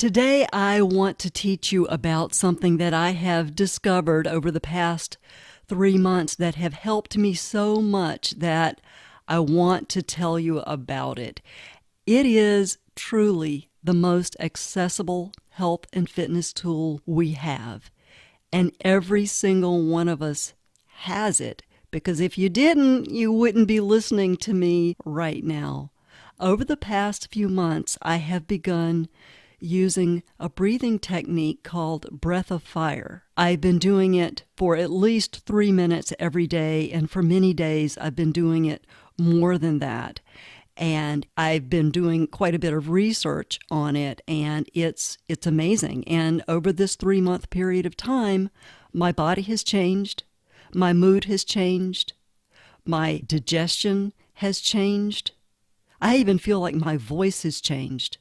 Today, I want to teach you about something that I have discovered over the past 3 months that have helped me so much that I want to tell you about it. It is truly the most accessible health and fitness tool we have, and every single one of us has it, because if you didn't, you wouldn't be listening to me right now. Over the past few months, I have begun using a breathing technique called breath of fire. I've been doing it for at least 3 minutes every day, and for many days I've been doing it more than that. And I've been doing quite a bit of research on it, and it's amazing. And over this 3-month period of time, my body has changed, my mood has changed, my digestion has changed. I even feel like my voice has changed.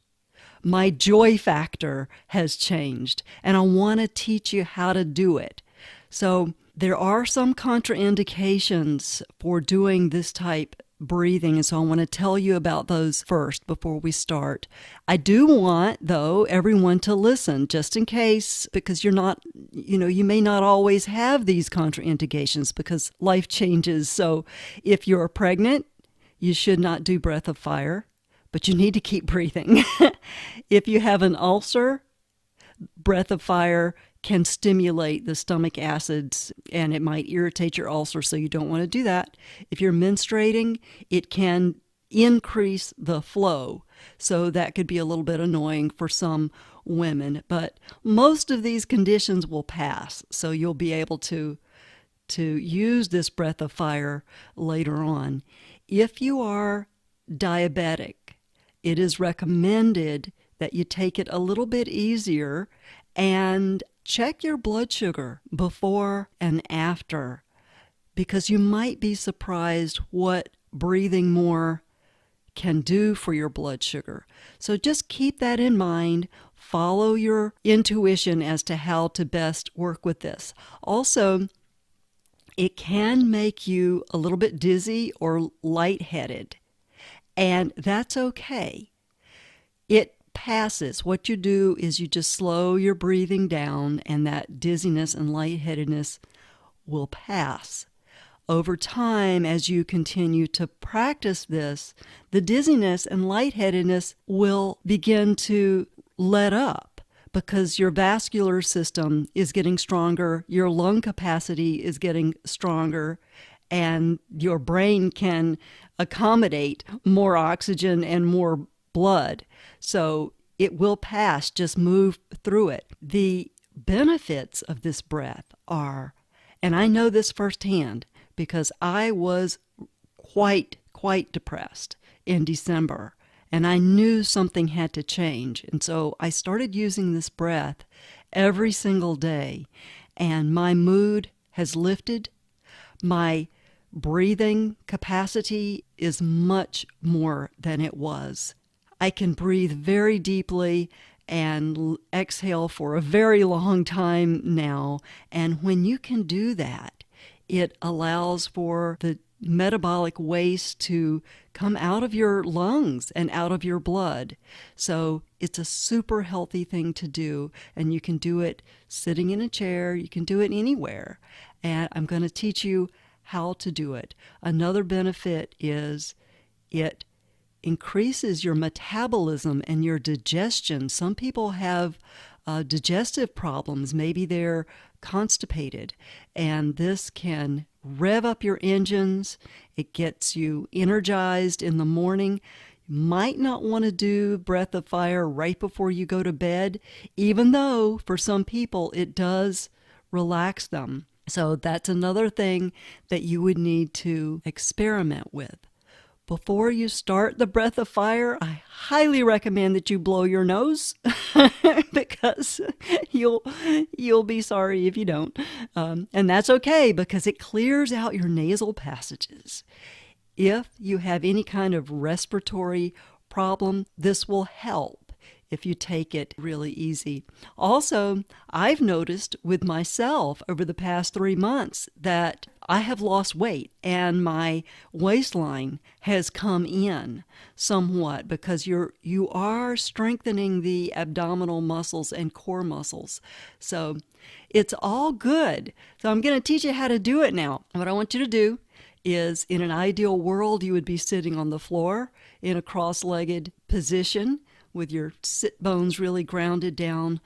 My joy factor has changed, and I want to teach you how to do it. So there are some contraindications for doing this type breathing, and so I want to tell you about those first before we start. I do want, though, everyone to listen, just in case, because you may not always have these contraindications because life changes. So if you're pregnant, you should not do breath of fire, but you need to keep breathing. If you have an ulcer, breath of fire can stimulate the stomach acids and it might irritate your ulcer, so you don't want to do that. If you're menstruating, it can increase the flow, so that could be a little bit annoying for some women, but most of these conditions will pass, so you'll be able to use this breath of fire later on. If you are diabetic, it is recommended that you take it a little bit easier and check your blood sugar before and after, because you might be surprised what breathing more can do for your blood sugar. So just keep that in mind. Follow your intuition as to how to best work with this. Also, it can make you a little bit dizzy or lightheaded, and that's okay. It passes. What you do is you just slow your breathing down, and that dizziness and lightheadedness will pass. Over time, as you continue to practice this, the dizziness and lightheadedness will begin to let up because your vascular system is getting stronger, your lung capacity is getting stronger, and your brain can accommodate more oxygen and more blood. So it will pass. Just move through it. The benefits of this breath are, and I know this firsthand because I was quite depressed in December, and I knew something had to change. And so I started using this breath every single day, and my mood has lifted. My breathing capacity is much more than it was. I can breathe very deeply and exhale for a very long time now. And when you can do that, it allows for the metabolic waste to come out of your lungs and out of your blood. So it's a super healthy thing to do, and you can do it sitting in a chair. You can do it anywhere. And I'm going to teach you how to do it. Another benefit is it increases your metabolism and your digestion. Some people have digestive problems. Maybe they're constipated, and this can rev up your engines. It gets you energized in the morning. You might not want to do breath of fire right before you go to bed, even though for some people it does relax them. So that's another thing that you would need to experiment with. Before you start the breath of fire, I highly recommend that you blow your nose because you'll be sorry if you don't. And that's okay because it clears out your nasal passages. If you have any kind of respiratory problem, this will help. if you take it really easy. Also, I've noticed with myself over the past 3 months that I have lost weight and my waistline has come in somewhat because you are strengthening the abdominal muscles and core muscles. So it's all good. So I'm going to teach you how to do it now. What I want you to do is, in an ideal world, you would be sitting on the floor in a cross-legged position with your sit bones really grounded down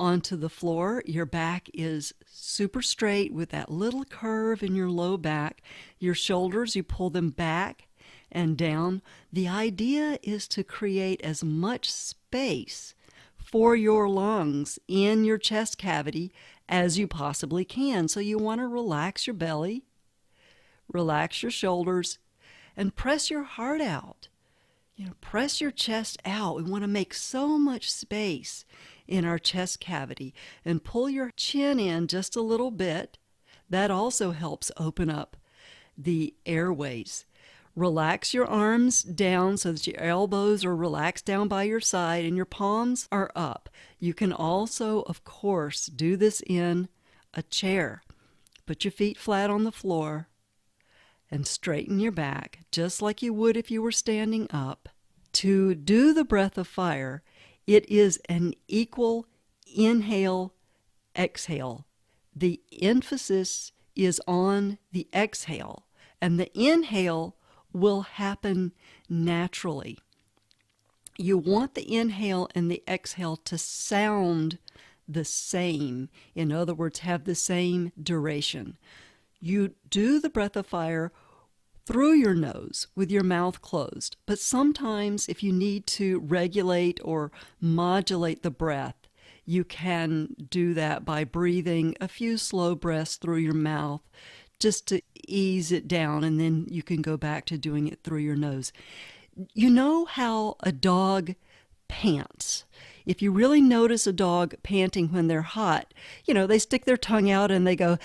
onto the floor. Your back is super straight with that little curve in your low back. Your shoulders, you pull them back and down. The idea is to create as much space for your lungs in your chest cavity as you possibly can. So you want to relax your belly, relax your shoulders, and press your heart out. Press your chest out. We want to make so much space in our chest cavity, and pull your chin in just a little bit. That also helps open up the airways. Relax your arms down so that your elbows are relaxed down by your side and your palms are up. You can also, of course, do this in a chair. Put your feet flat on the floor and straighten your back just like you would if you were standing up. To do the breath of fire, it is an equal inhale, exhale. The emphasis is on the exhale, and the inhale will happen naturally. You want the inhale and the exhale to sound the same. In other words, have the same duration. You do the breath of fire through your nose with your mouth closed. But sometimes if you need to regulate or modulate the breath, you can do that by breathing a few slow breaths through your mouth just to ease it down, and then you can go back to doing it through your nose. You know how a dog pants? If you really notice a dog panting when they're hot, they stick their tongue out and they go.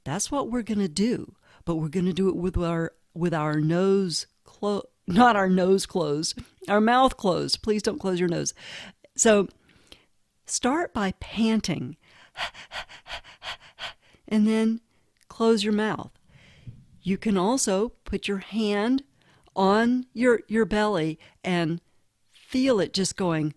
That's what we're going to do, but we're going to do it with our nose closed, not our nose closed, our mouth closed. Please don't close your nose. So start by panting and then close your mouth. You can also put your hand on your belly and feel it just going.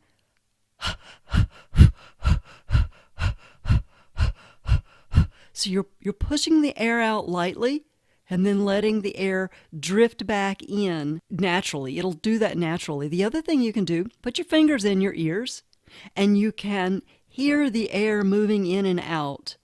So you're pushing the air out lightly and then letting the air drift back in naturally. It'll do that naturally. The other thing you can do, put your fingers in your ears and you can hear the air moving in and out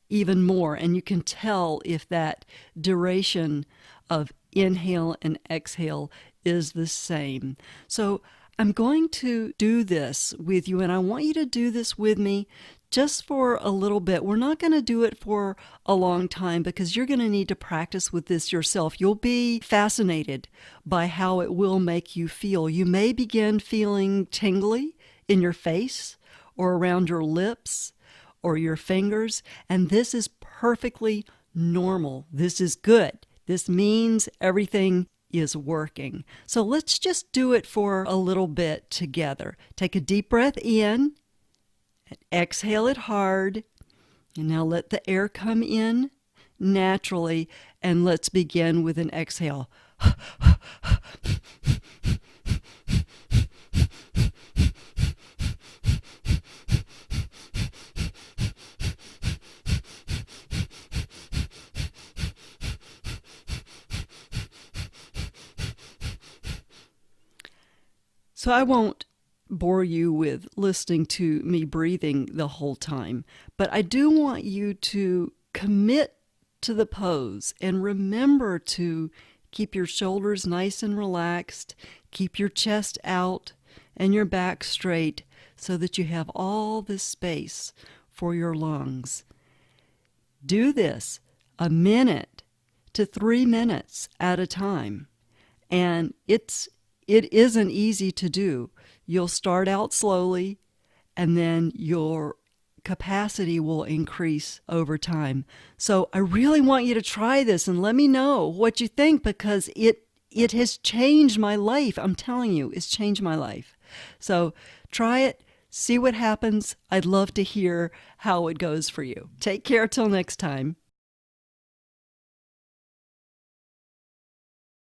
even more. And you can tell if that duration of inhale and exhale is the same. So I'm going to do this with you, and I want you to do this with me just for a little bit. We're not going to do it for a long time because you're going to need to practice with this yourself. You'll be fascinated by how it will make you feel. You may begin feeling tingly in your face or around your lips or your fingers, and this is perfectly normal. This is good. This means everything is working. So let's just do it for a little bit together. Take a deep breath in and exhale it hard. And now let the air come in naturally, and let's begin with an exhale. So I won't bore you with listening to me breathing the whole time, but I do want you to commit to the pose and remember to keep your shoulders nice and relaxed, keep your chest out and your back straight so that you have all this space for your lungs. Do this 1 minute to 3 minutes at a time, and it isn't easy to do. You'll start out slowly, and then your capacity will increase over time. So I really want you to try this and let me know what you think, because it it has changed my life. I'm telling you, it's changed my life. So try it. See what happens. I'd love to hear how it goes for you. Take care till next time.